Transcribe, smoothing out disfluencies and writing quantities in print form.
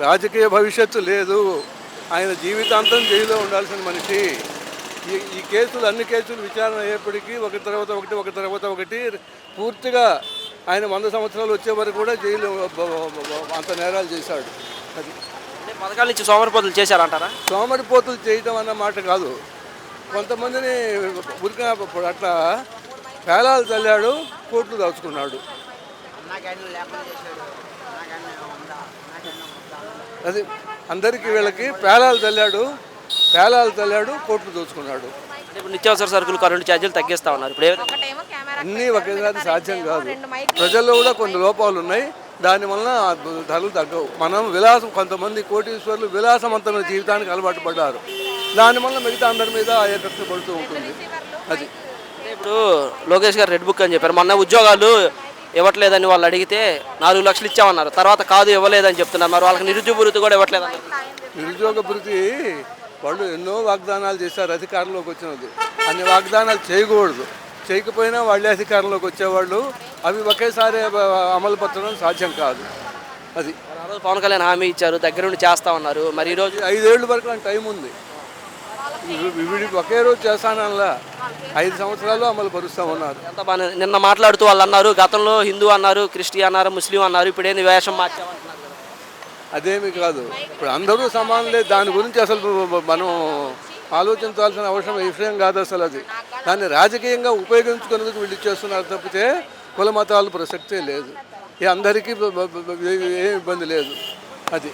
రాజకీయ భవిష్యత్తు లేదు. ఆయన జీవితాంతం జైల్లో ఉండాల్సిన మనిషి. ఈ కేసులు అన్ని కేసులు విచారణ అయ్యేప్పటికీ ఒకటి తర్వాత ఒకటి పూర్తిగా ఆయన 100 సంవత్సరాలు వచ్చే వరకు కూడా జైలు అంత నేరాలు చేశాడు. అది పథకాల నుంచి సోమరిపోతులు చేశారంటారా? సోమరిపోతులు చేయటం అన్న మాట కాదు. కొంతమందిని ఉరికిన అట్లా పేలాలు చల్లాడు, కోట్లు దాచుకున్నాడు. అది అందరికీ వీళ్ళకి పేలాలు చల్లాడు, కోట్లు దోచుకున్నాడు. ఇప్పుడు నిత్యావసర సరుకులు కరెంటు ఛార్జీలు తగ్గిస్తా ఉన్నారు. ఇప్పుడు అన్నీ ఒకేసారి సాధ్యం కాదు. ప్రజల్లో కూడా కొన్ని లోపాలు ఉన్నాయి. దానివల్ల ధరలు తగ్గవు. మనం కొంతమంది కోటీశ్వరులు విలాసవంతమైన జీవితానికి అలవాటు పడ్డారు. దానివల్ల మిగతా అందరి మీద ఆ ఎఫెక్ట్ పడుతూ ఉంటుంది. అది ఇప్పుడు లోకేష్ గారు రెడ్ బుక్ అని చెప్పారు. మొన్న ఉద్యోగాలు ఇవ్వట్లేదని వాళ్ళు అడిగితే 4 లక్షలు ఇచ్చామన్నారు. తర్వాత కాదు ఇవ్వలేదని చెప్తున్నారు. మరి వాళ్ళకి నిరుద్యోగ భృతి కూడా ఇవ్వట్లేదన్నారు. నిరుద్యోగ భృతి వాళ్ళు ఎన్నో వాగ్దానాలు చేశారు అధికారంలోకి వచ్చినది. అన్ని వాగ్దానాలు చేయకూడదు. చేయకపోయినా వాళ్ళే అధికారంలోకి వచ్చేవాళ్ళు. అవి ఒకేసారి అమలు పరచడం సాధ్యం కాదు. అది పవన్ కళ్యాణ్ హామీ ఇచ్చారు, దగ్గరుండి చేస్తా ఉన్నారు. మరి ఈరోజు 5 ఏళ్ళ వరకు టైం ఉంది. ఒకే రోజు చేస్తానల్లా 5 సంవత్సరాలు అమలు పరుస్తామన్నారు. ఎంత బాగా నిన్న మాట్లాడుతూ వాళ్ళు అన్నారు, గతంలో హిందూ అన్నారు, క్రిస్టియన్ అన్నారు, ముస్లిం అన్నారు, ఇప్పుడేంది వేషం మార్చామంటున్నారు. అదేమి కాదు. ఇప్పుడు అందరూ సమానులే. దాని గురించి అసలు మనం ఆలోచించాల్సిన అవసరం విషయం కాదు అసలు. అది దాన్ని రాజకీయంగా ఉపయోగించుకునేందుకు వీళ్ళు చేస్తున్నారు తప్పితే కుల మతాలు ప్రసక్తే లేదు. అందరికీ ఏ ఇబ్బంది లేదు. అది